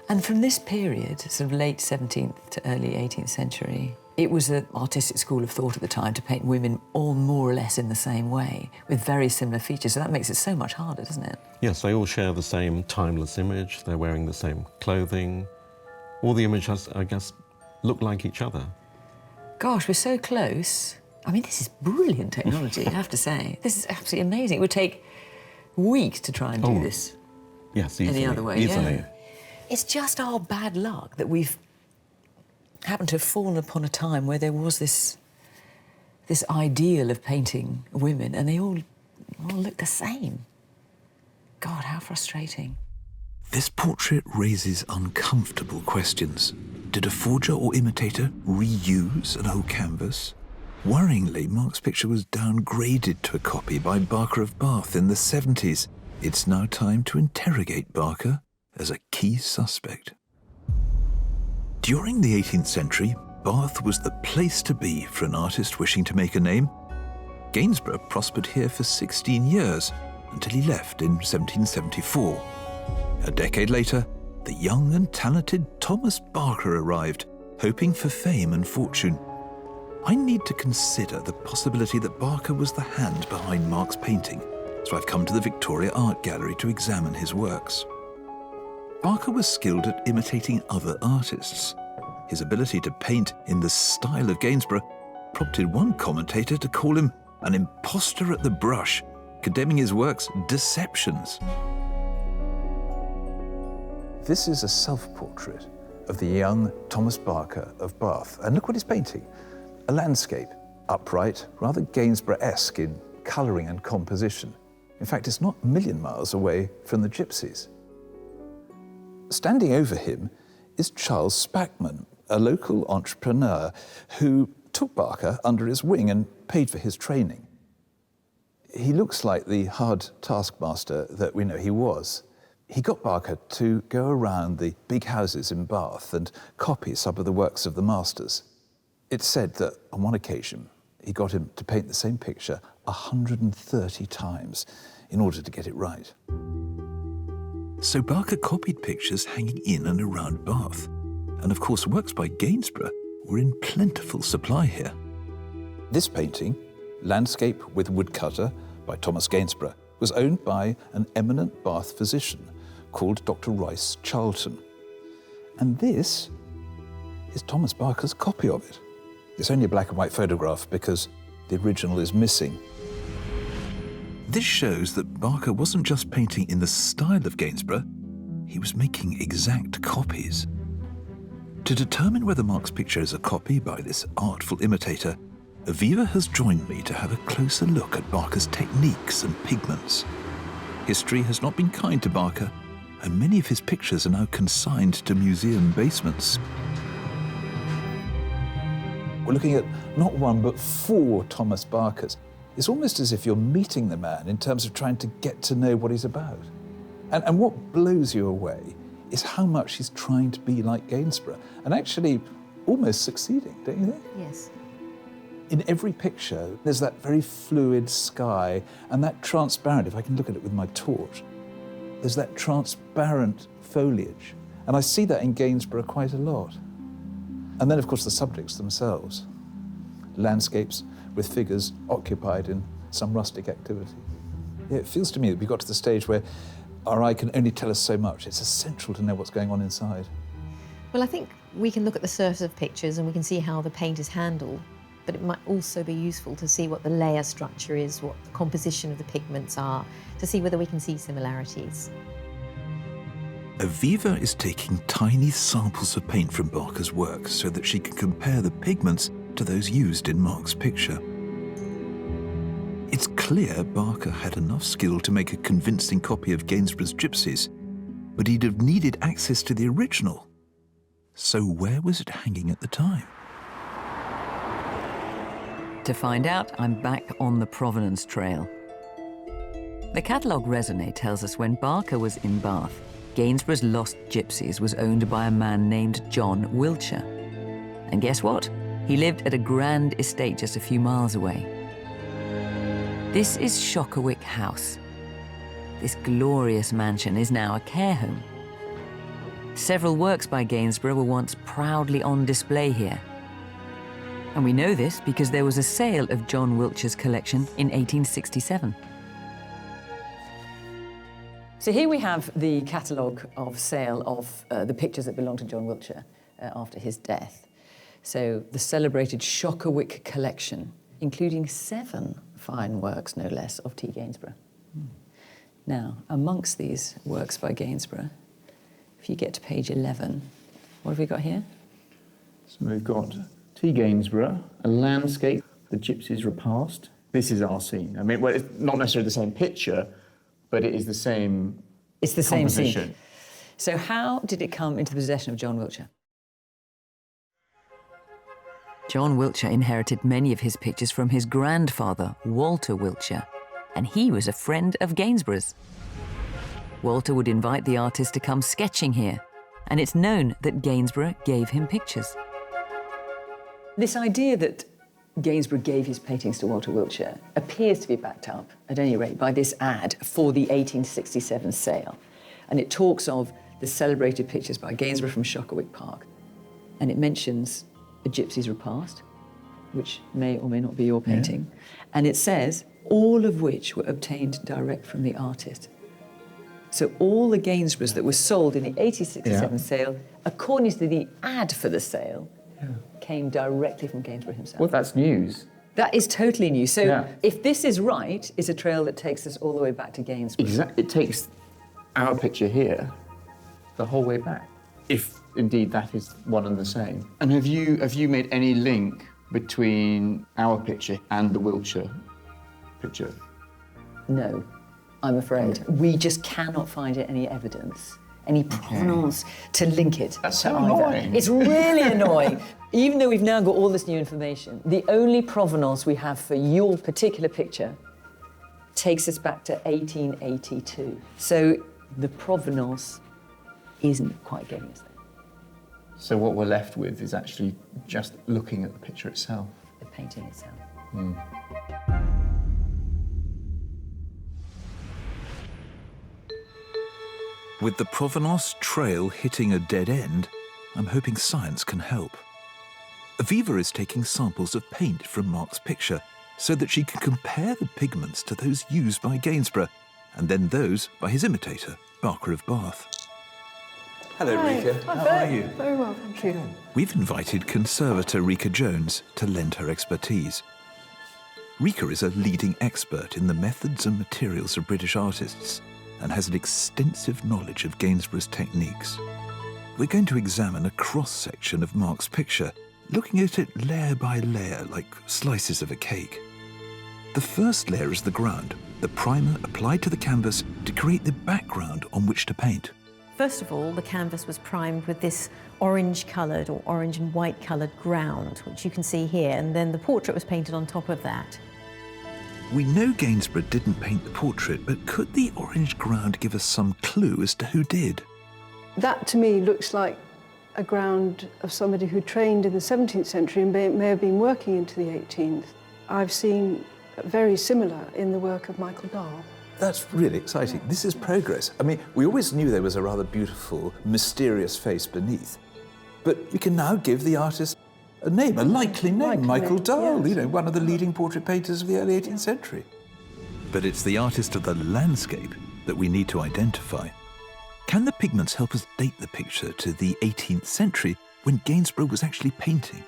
And from this period, sort of late 17th to early 18th century, it was an artistic school of thought at the time to paint women all more or less in the same way, with very similar features. So that makes it so much harder, doesn't it? Yes, they all share the same timeless image. They're wearing the same clothing. All the images, I guess, look like each other. Gosh, we're so close. I mean, this is brilliant technology, I have to say. This is absolutely amazing. It would take weeks to try and do this. Yes, easily. Any other way, easily. yeah. It's just our bad luck that we've happened to have fallen upon a time where there was this ideal of painting women, and they all look the same. God, how frustrating. This portrait raises uncomfortable questions. Did a forger or imitator reuse an old canvas? Worryingly, Mark's picture was downgraded to a copy by Barker of Bath in the 70s. It's now time to interrogate Barker as a key suspect. During the 18th century, Bath was the place to be for an artist wishing to make a name. Gainsborough prospered here for 16 years until he left in 1774. A decade later, the young and talented Thomas Barker arrived, hoping for fame and fortune. I need to consider the possibility that Barker was the hand behind Mark's painting, so I've come to the Victoria Art Gallery to examine his works. Barker was skilled at imitating other artists. His ability to paint in the style of Gainsborough prompted one commentator to call him an impostor at the brush, condemning his works deceptions. This is a self-portrait of the young Thomas Barker of Bath. And look what he's painting. A landscape, upright, rather Gainsborough-esque in colouring and composition. In fact, it's not a million miles away from the Gypsies. Standing over him is Charles Spackman, a local entrepreneur who took Barker under his wing and paid for his training. He looks like the hard taskmaster that we know he was. He got Barker to go around the big houses in Bath and copy some of the works of the masters. It's said that on one occasion, he got him to paint the same picture 130 times in order to get it right. So Barker copied pictures hanging in and around Bath. And of course, works by Gainsborough were in plentiful supply here. This painting, Landscape with Woodcutter by Thomas Gainsborough, was owned by an eminent Bath physician called Dr. Rice Charlton. And this is Thomas Barker's copy of it. It's only a black and white photograph because the original is missing. This shows that Barker wasn't just painting in the style of Gainsborough, he was making exact copies. To determine whether Mark's picture is a copy by this artful imitator, Aviva has joined me to have a closer look at Barker's techniques and pigments. History has not been kind to Barker, and many of his pictures are now consigned to museum basements. We're looking at not one, but 4 Thomas Barkers. It's almost as if you're meeting the man in terms of trying to get to know what he's about. And what blows you away is how much he's trying to be like Gainsborough, and actually almost succeeding, don't you think? Yes. In every picture, there's that very fluid sky and that transparent, if I can look at it with my torch, there's that transparent foliage. And I see that in Gainsborough quite a lot. And then, of course, the subjects themselves. Landscapes with figures occupied in some rustic activity. Yeah, it feels to me that we got to the stage where our eye can only tell us so much. It's essential to know what's going on inside. Well, I think we can look at the surface of pictures and we can see how the paint is handled, but it might also be useful to see what the layer structure is, what the composition of the pigments are, to see whether we can see similarities. Aviva is taking tiny samples of paint from Barker's work so that she can compare the pigments to those used in Mark's picture. It's clear Barker had enough skill to make a convincing copy of Gainsborough's Gypsies, but he'd have needed access to the original. So where was it hanging at the time? To find out, I'm back on the Provenance Trail. The catalogue raisonné tells us when Barker was in Bath, Gainsborough's Lost Gypsies was owned by a man named John Wiltshire. And guess what? He lived at a grand estate just a few miles away. This is Shagra House. This glorious mansion is now a care home. Several works by Gainsborough were once proudly on display here. And we know this because there was a sale of John Wiltshire's collection in 1867. So here we have the catalogue of sale of the pictures that belonged to John Wiltshire after his death. So the celebrated Shagra collection, including 7 fine works, no less, of T. Gainsborough. Now, amongst these works by Gainsborough, if you get to page 11, what have we got here? So we've got T. Gainsborough, a landscape, the Gypsies repast. This is our scene. I mean, well, it's not necessarily the same picture, but it is the same It's the same composition. scene. So how did it come into the possession of John Wiltshire? John Wiltshire inherited many of his pictures from his grandfather, Walter Wiltshire, and he was a friend of Gainsborough's. Walter would invite the artist to come sketching here, and it's known that Gainsborough gave him pictures. This idea that Gainsborough gave his paintings to Walter Wiltshire appears to be backed up, at any rate, by this ad for the 1867 sale. And it talks of the celebrated pictures by Gainsborough from Wick Park. And it mentions a gypsy's repast, which may or may not be your painting. Yeah. And it says, all of which were obtained direct from the artist. So all the Gainsboroughs that were sold in the 1867 sale, according to the ad for the sale, came directly from Gainsborough himself. Well, that's news. That is totally new. So if this is right, it's a trail that takes us all the way back to Gainsborough. Exactly. It takes our picture here the whole way back, if indeed that is one and the same. And have you made any link between our picture and the Wiltshire picture? No, I'm afraid. We just cannot find any evidence, any provenance to link it. That's so annoying. It's really annoying. Even though we've now got all this new information, the only provenance we have for your particular picture takes us back to 1882. So the provenance isn't quite getting us there. So what we're left with is actually just looking at the picture itself. The painting itself. With the provenance trail hitting a dead end, I'm hoping science can help. Aviva is taking samples of paint from Mark's picture so that she can compare the pigments to those used by Gainsborough and then those by his imitator, Barker of Bath. Hello, Rika. How are you? Very well, thank you. We've invited conservator Rika Jones to lend her expertise. Rika is a leading expert in the methods and materials of British artists and has an extensive knowledge of Gainsborough's techniques. We're going to examine a cross-section of Mark's picture, looking at it layer by layer like slices of a cake. The first layer is the ground, the primer applied to the canvas to create the background on which to paint. First of all, the canvas was primed with this orange-coloured or orange and white-coloured ground, which you can see here, and then the portrait was painted on top of that. We know Gainsborough didn't paint the portrait, but could the orange ground give us some clue as to who did? That, to me, looks like a ground of somebody who trained in the 17th century and may have been working into the 18th. I've seen very similar in the work of Michael Dahl. That's really exciting. This is progress. I mean, we always knew there was a rather beautiful, mysterious face beneath. But we can now give the artist a name, a likely name, Michael Dahl, yes. you know, one of the leading portrait painters of the early 18th century. But it's the artist of the landscape that we need to identify. Can the pigments help us date the picture to the 18th century when Gainsborough was actually painting?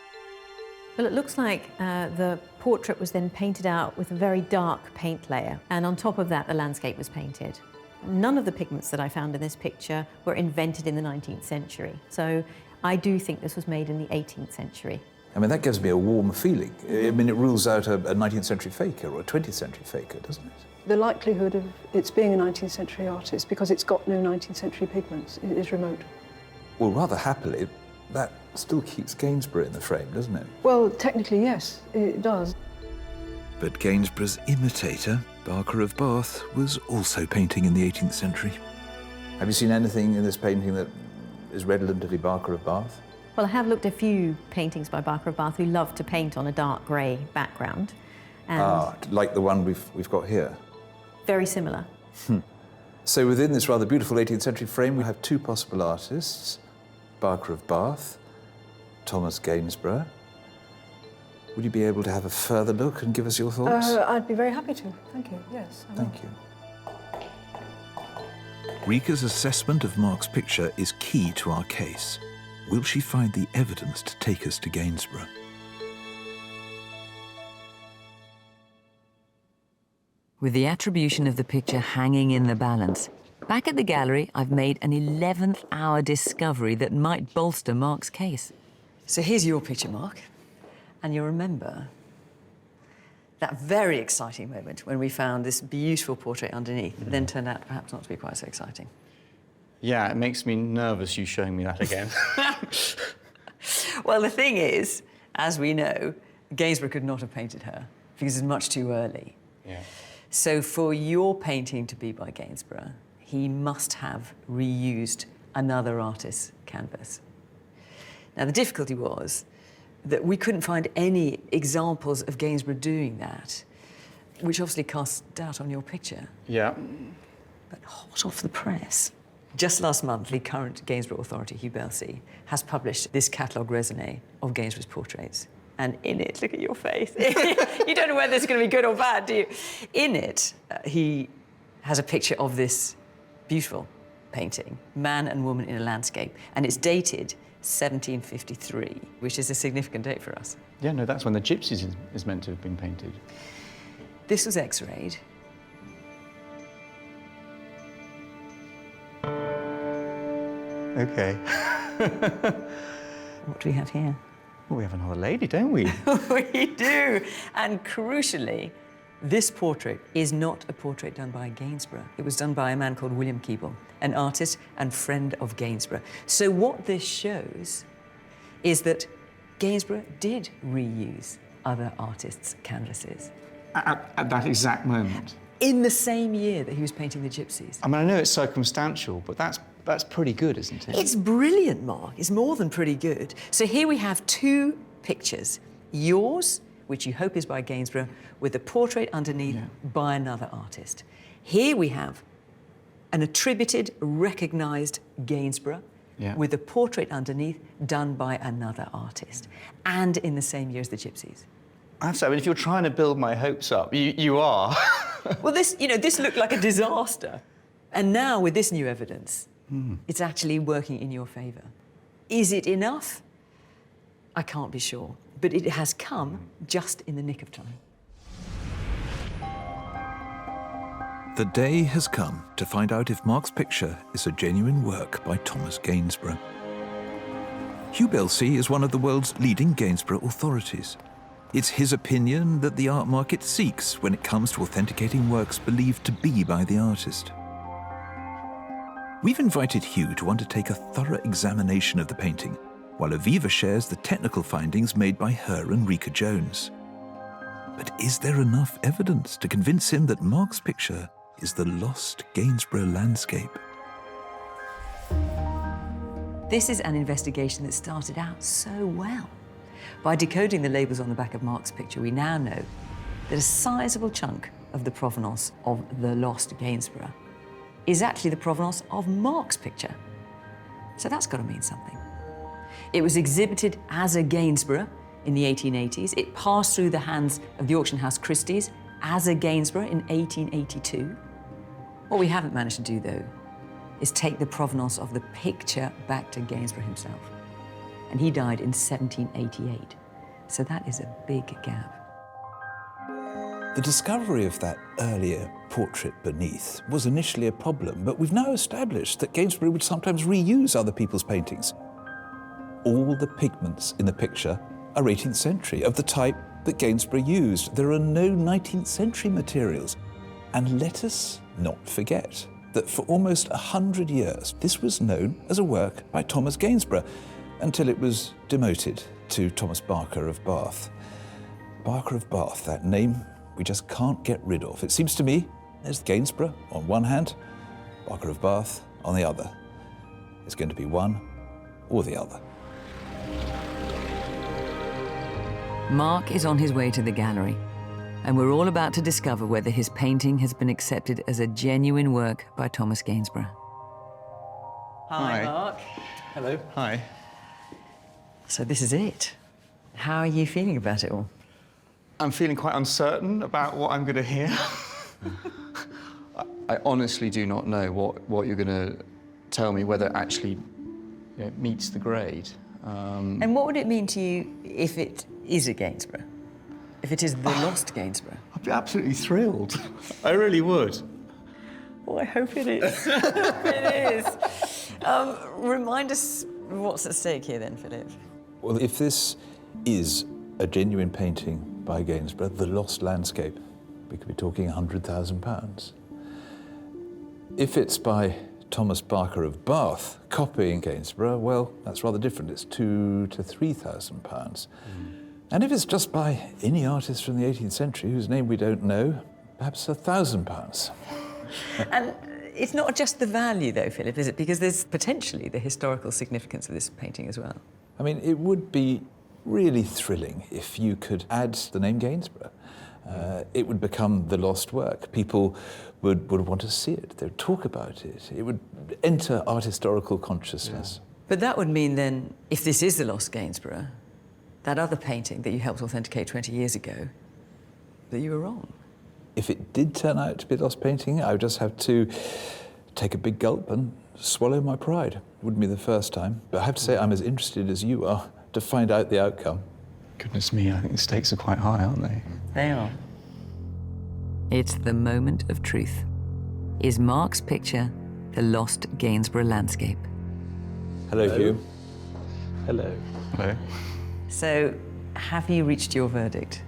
Well, it looks like the portrait was then painted out with a very dark paint layer, and on top of that, the landscape was painted. None of the pigments that I found in this picture were invented in the 19th century, so I do think this was made in the 18th century. I mean, that gives me a warm feeling. I mean, it rules out a 19th century faker or a 20th century faker, doesn't it? The likelihood of its being a 19th century artist, because it's got no 19th century pigments, is remote. Well, rather happily, that still keeps Gainsborough in the frame, doesn't it? Well, technically, yes, it does. But Gainsborough's imitator, Barker of Bath, was also painting in the 18th century. Have you seen anything in this painting that is redolent of Barker of Bath? Well, I have looked at a few paintings by Barker of Bath who loved to paint on a dark grey background. And like the one we've got here? Very similar. So within this rather beautiful 18th century frame, we have two possible artists, Barker of Bath, Thomas Gainsborough. Would you be able to have a further look and give us your thoughts? I'd be very happy to. Thank you. Yes. Thank you. Rika's assessment of Mark's picture is key to our case. Will she find the evidence to take us to Gainsborough? With the attribution of the picture hanging in the balance, back at the gallery, I've made an 11th hour discovery that might bolster Mark's case. So here's your picture, Mark. And you'll remember that very exciting moment when we found this beautiful portrait underneath, that then turned out perhaps not to be quite so exciting. Yeah, it makes me nervous you showing me that again. Well, the thing is, as we know, Gainsborough could not have painted her because it's much too early. Yeah. So for your painting to be by Gainsborough, he must have reused another artist's canvas. Now, the difficulty was that we couldn't find any examples of Gainsborough doing that, which obviously casts doubt on your picture. Yeah. But hot off the press. Just last month, the current Gainsborough authority, Hugh Belsey, has published this catalogue raisonné of Gainsborough's portraits. And in it, look at your face. You don't know whether it's going to be good or bad, do you? In it, he has a picture of this beautiful painting, man and woman in a landscape, and it's dated 1753, which is a significant date for us. Yeah, no, that's when the Gypsies is meant to have been painted. This was X-rayed. Okay. What do we have here? Well, we have another lady, don't we? We do. And crucially, this portrait is not a portrait done by Gainsborough. It was done by a man called William Keble, an artist and friend of Gainsborough. So what this shows is that Gainsborough did reuse other artists' canvases. At that exact moment? In the same year that he was painting the Gypsies. I mean, I know it's circumstantial, but that's pretty good, isn't it? It's brilliant, Mark. It's more than pretty good. So here we have two pictures. Yours, which you hope is by Gainsborough, with a portrait underneath by another artist. Here we have an attributed, recognised Gainsborough with a portrait underneath done by another artist, and in the same year as the Gypsies. I have to say, I mean, if you're trying to build my hopes up, you are. Well, this looked like a disaster. And now, with this new evidence, it's actually working in your favour. Is it enough? I can't be sure. But it has come just in the nick of time. The day has come to find out if Mark's picture is a genuine work by Thomas Gainsborough. Hugh Belsey is one of the world's leading Gainsborough authorities. It's his opinion that the art market seeks when it comes to authenticating works believed to be by the artist. We've invited Hugh to undertake a thorough examination of the painting, while Aviva shares the technical findings made by her and Rika Jones. But is there enough evidence to convince him that Mark's picture is the lost Gainsborough landscape? This is an investigation that started out so well. By decoding the labels on the back of Mark's picture, we now know that a sizable chunk of the provenance of the lost Gainsborough is actually the provenance of Mark's picture. So that's got to mean something. It was exhibited as a Gainsborough in the 1880s. It passed through the hands of the auction house Christie's as a Gainsborough in 1882. What we haven't managed to do, though, is take the provenance of the picture back to Gainsborough himself. And he died in 1788. So that is a big gap. The discovery of that earlier portrait beneath was initially a problem, but we've now established that Gainsborough would sometimes reuse other people's paintings. All the pigments in the picture are 18th century, of the type that Gainsborough used. There are no 19th century materials. And let us not forget that for almost 100 years, this was known as a work by Thomas Gainsborough, until it was demoted to Thomas Barker of Bath. Barker of Bath, that name we just can't get rid of. It seems to me there's Gainsborough on one hand, Barker of Bath on the other. It's going to be one or the other. Mark is on his way to the gallery, and we're all about to discover whether his painting has been accepted as a genuine work by Thomas Gainsborough. Hi, Mark. Hello. Hi. So this is it. How are you feeling about it all? I'm feeling quite uncertain about what I'm going to hear. I honestly do not know what you're going to tell me, whether it actually meets the grade. And what would it mean to you if it is a Gainsborough? If it is the lost Gainsborough? I'd be absolutely thrilled. I really would. Oh, I hope it is. I hope it is. Remind us what's at stake here then, Philip. Well, if this is a genuine painting by Gainsborough, the lost landscape, we could be talking £100,000. If it's by Thomas Barker of Bath copying Gainsborough, well, that's rather different. It's £2,000 to £3,000. And if it's just by any artist from the 18th century whose name we don't know, perhaps £1,000. And it's not just the value, though, Philip, is it? Because there's potentially the historical significance of this painting as well. I mean, it would be really thrilling if you could add the name Gainsborough. It would become the lost work. People would want to see it. They would talk about it. It would enter art historical consciousness. But that would mean then, if this is the lost Gainsborough, that other painting that you helped authenticate 20 years ago, that you were wrong. If it did turn out to be a lost painting, I would just have to take a big gulp and swallow my pride. It wouldn't be the first time, but I have to say I'm as interested as you are to find out the outcome. Goodness me, I think the stakes are quite high, aren't they? They are. It's the moment of truth. Is Mark's picture the lost Gainsborough landscape? Hello, Hugh. Hello. Hello. So, have you reached your verdict?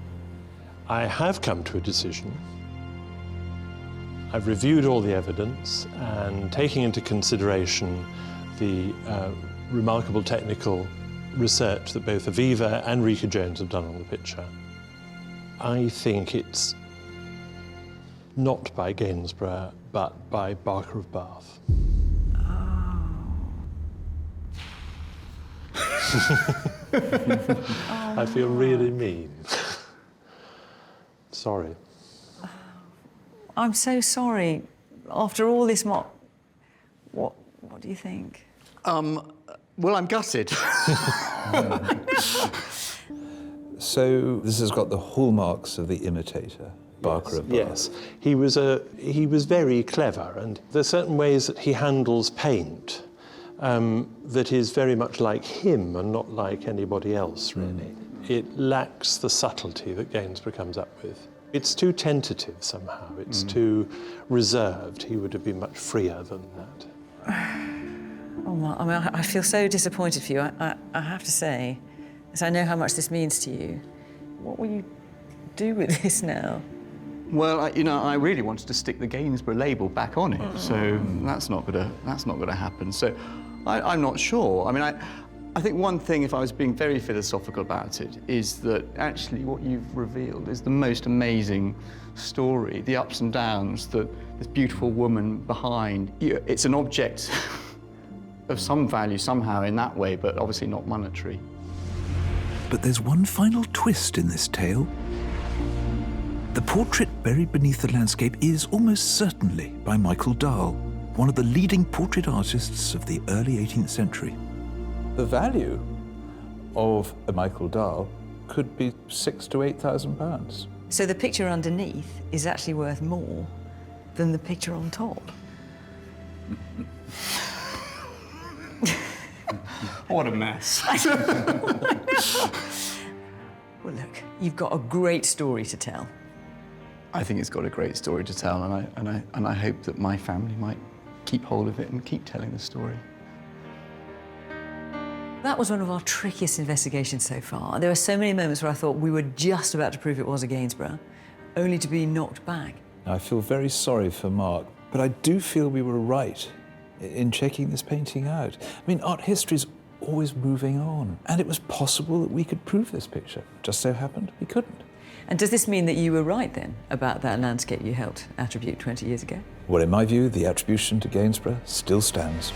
I have come to a decision. I've reviewed all the evidence and taking into consideration the remarkable technical research that both Aviva and Rika Jones have done on the picture. I think it's not by Gainsborough, but by Barker of Bath. I feel really mean. Sorry. I'm so sorry. After all this, Mark, what do you think? Well, I'm gutted. So this has got the hallmarks of the imitator, Barker of Bath. Yes, he was very clever, and there are certain ways that he handles paint that is very much like him and not like anybody else, really. It lacks the subtlety that Gainsborough comes up with. It's too tentative somehow. It's too reserved. He would have been much freer than that. Oh, Mark, I mean, I feel so disappointed for you. I have to say, as I know how much this means to you, what will you do with this now? Well, I really wanted to stick the Gainsborough label back on it, so that's not gonna happen. So I'm not sure. I mean, I think one thing, if I was being very philosophical about it, is that actually what you've revealed is the most amazing story, the ups and downs, this beautiful woman behind. It's an object of some value somehow in that way, but obviously not monetary. But there's one final twist in this tale. The portrait buried beneath the landscape is almost certainly by Michael Dahl, one of the leading portrait artists of the early 18th century. The value of a Michael Dahl could be £6,000 to £8,000. So the picture underneath is actually worth more than the picture on top. What a mess. Well, look, you've got a great story to tell. I think it's got a great story to tell, and I hope that my family might keep hold of it and keep telling the story. That was one of our trickiest investigations so far. There were so many moments where I thought we were just about to prove it was a Gainsborough, only to be knocked back. I feel very sorry for Mark, but I do feel we were right in checking this painting out. I mean, art history's always moving on, and it was possible that we could prove this picture. Just so happened we couldn't. And does this mean that you were right, then, about that landscape you helped attribute 20 years ago? Well, in my view, the attribution to Gainsborough still stands.